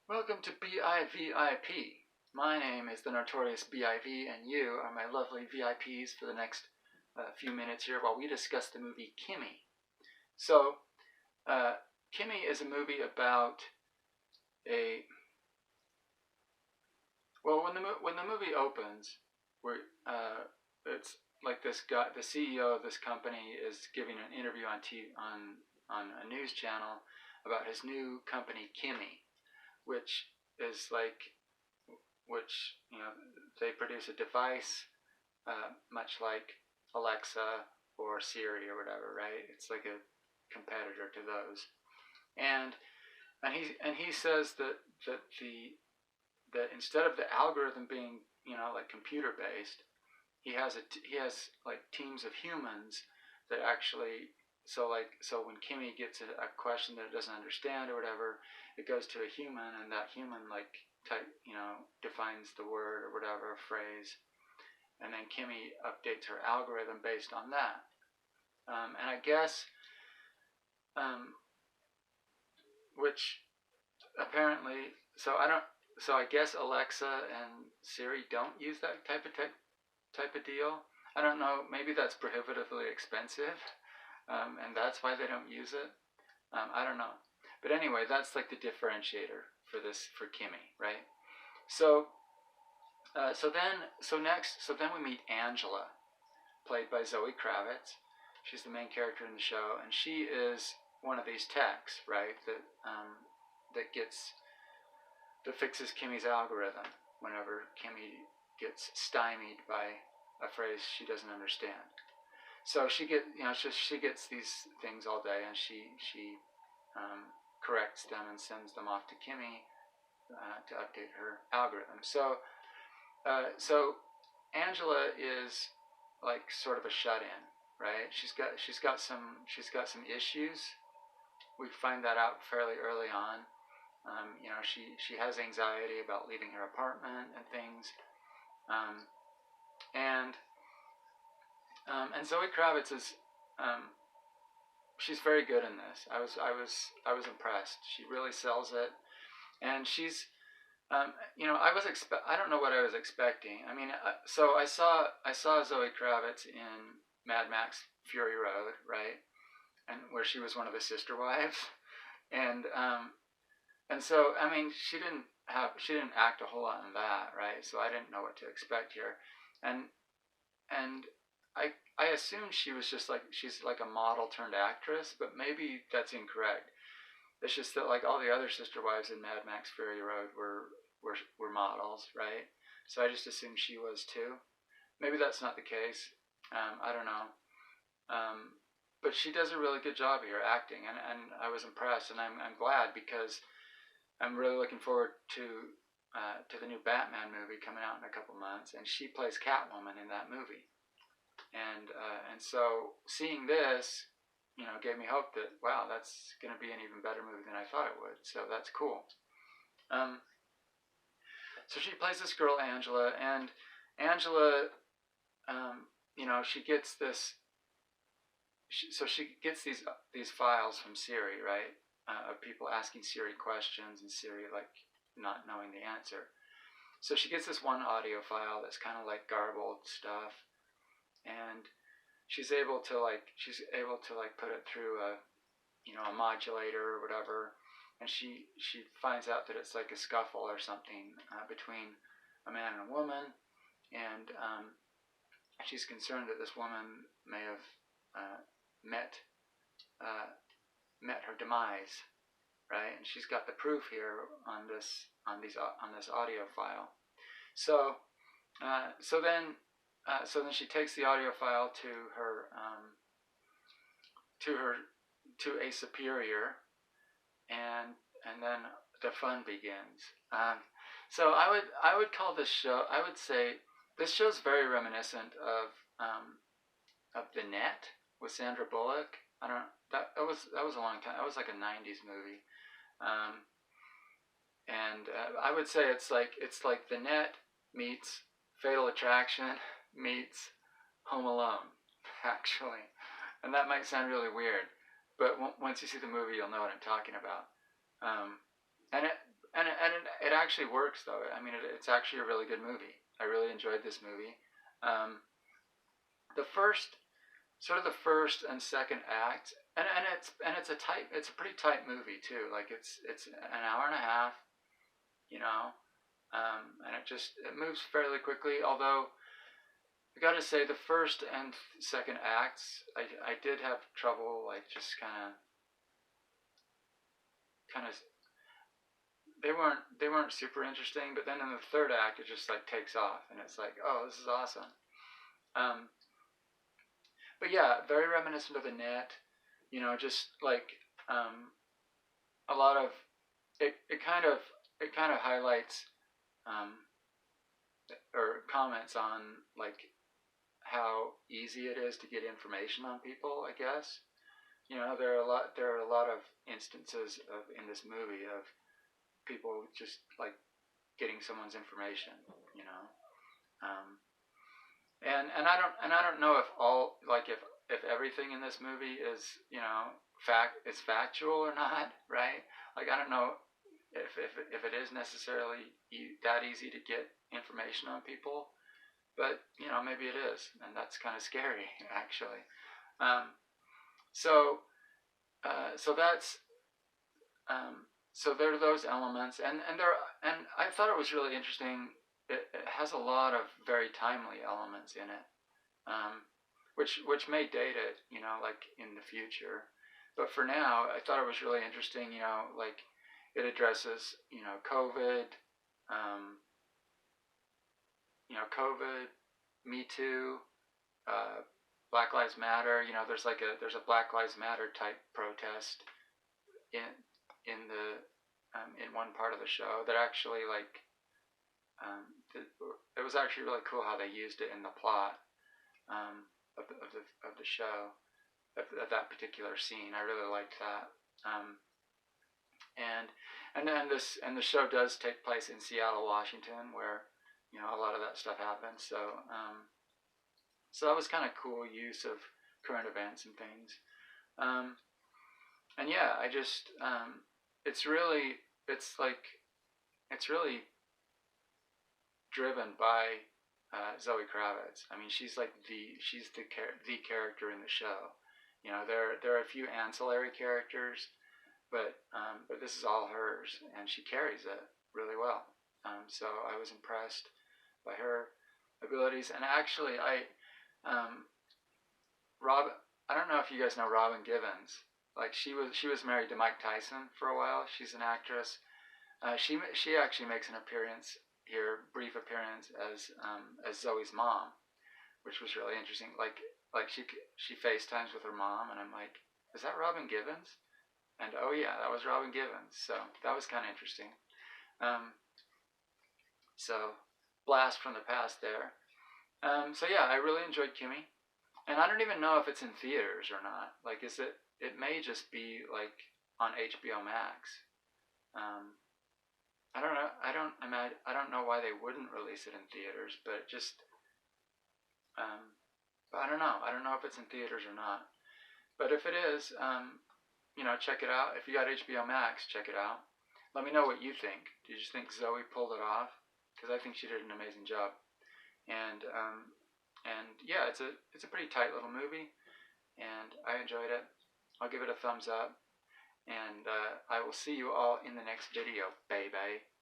Welcome to B.I.V.I.P. My name is the notorious B.I.V. and you are my lovely VIPs for the next few minutes here while we discuss the movie Kimi. So, Kimi is a movie about a... Well, when the movie opens, it's like this guy, the CEO of this company, is giving an interview on a news channel about his new company Kimi, which is which they produce a device much like Alexa or Siri or whatever, right? It's like a competitor to those, and he says that instead of the algorithm being like computer based, he has like teams of humans that actually, so when Kimmy gets a question that it doesn't understand or whatever, it goes to a human, and that human defines the word or whatever phrase, and then Kimmy updates her algorithm based on that. And I guess, which apparently, so I guess Alexa and Siri don't use that type of deal. I don't know. Maybe that's prohibitively expensive, and that's why they don't use it. I don't know. But anyway, that's like the differentiator for Kimmy, right? So then we meet Angela, played by Zoe Kravitz. She's the main character in the show, and she is one of these techs, right? That fixes Kimmy's algorithm whenever Kimmy gets stymied by a phrase she doesn't understand. So she gets these things all day, and she corrects them and sends them off to Kimmy to update her algorithm. So Angela is like sort of a shut-in, right? She's got some issues. We find that out fairly early on. She has anxiety about leaving her apartment and things, and Zoe Kravitz is she's very good in this. I was impressed. She really sells it, and she's I don't know what I was expecting. I mean, so I saw Zoe Kravitz in Mad Max Fury Road, right, and where she was one of the sister wives, and so I mean she didn't act a whole lot in that, right? So I didn't know what to expect here, and I assumed she's like a model turned actress, but maybe that's incorrect. It's just that like all the other sister wives in Mad Max Fury Road were models, right? So I just assumed she was too. Maybe that's not the case. I don't know. But she does a really good job here acting, and I was impressed, and I'm glad, because I'm really looking forward to the new Batman movie coming out in a couple months, and she plays Catwoman in that movie, and so seeing this, gave me hope that, wow, that's going to be an even better movie than I thought it would. So that's cool. So she plays this girl Angela, and Angela, she gets this. She gets these files from Siri, right? Of people asking Siri questions, and Siri like not knowing the answer. So she gets this one audio file that's kind of like garbled stuff, and she's able to put it through a modulator or whatever, and she finds out that it's like a scuffle or something between a man and a woman, and she's concerned that this woman may have met her demise, right? And she's got the proof here on this audio file. So then she takes the audio file to a superior, and then the fun begins. So I would call this show. I would say this show's very reminiscent of The Net with Sandra Bullock. That was a long time. That was like a '90s movie, and I would say it's like The Net meets Fatal Attraction meets Home Alone, actually, and that might sound really weird, but once you see the movie, you'll know what I'm talking about. And actually works though. I mean, it's actually a really good movie. I really enjoyed this movie. Um, the first, sort of the first and second act, it's a pretty tight movie too. Like it's an hour and a half, you know, and it moves fairly quickly. Although I gotta say, the first and second acts, I did have trouble, like just kind of they weren't super interesting. But then in the third act, it just like takes off, and it's like, oh, this is awesome. Um, but yeah, very reminiscent of The Net. You know, just like a lot of it. It kind of highlights um, or comments on like how easy it is to get information on people. I guess you know there are a lot of instances in this movie of people just like getting someone's information. You know, um, and I don't know if all like if everything in this movie is you know is factual or not, right? Like I don't know if it is necessarily that easy to get information on people, but you know maybe it is, and that's kind of scary actually. Um, so so that's so there are those elements, and I thought it was really interesting. It has a lot of very timely elements in it, um, which may date it, you know, like in the future. But for now, I thought it was really interesting. You know, like it addresses you know COVID, um, COVID, Me Too, uh, Black Lives Matter. You know, there's a Black Lives Matter type protest in the in one part of the show that actually like um, it was actually really cool how they used it in the plot of the show of that particular scene. I really liked that. Um, and and the show does take place in Seattle, Washington, where you know a lot of that stuff happens. So so that was kind of cool use of current events and things. Um, and yeah, I just it's really it's like it's really driven by Zoe Kravitz. I mean, she's the character in the show. You know, there are a few ancillary characters, but this is all hers, and she carries it really well. So I was impressed by her abilities, and actually, um, Rob. I don't know if you guys know Robin Givens. Like she was married to Mike Tyson for a while. She's an actress. She actually makes an appearance here, brief appearance as Zoe's mom, which was really interesting. Like she FaceTimes with her mom, and I'm like, is that Robin Givens? And oh yeah, that was Robin Givens. So that was kind of interesting. Um, so blast from the past there. So yeah, I really enjoyed Kimi, and I don't even know if it's in theaters or not. Like, is it? It may just be like on HBO Max. Um, I don't know. I don't know why they wouldn't release it in theaters, but just. But I don't know. I don't know if it's in theaters or not. But if it is, you know, check it out. If you got HBO Max, check it out. Let me know what you think. Did you think Zoe pulled it off? Because I think she did an amazing job. And yeah, it's a pretty tight little movie, and I enjoyed it. I'll give it a thumbs up, and I will see you all in the next video, baby.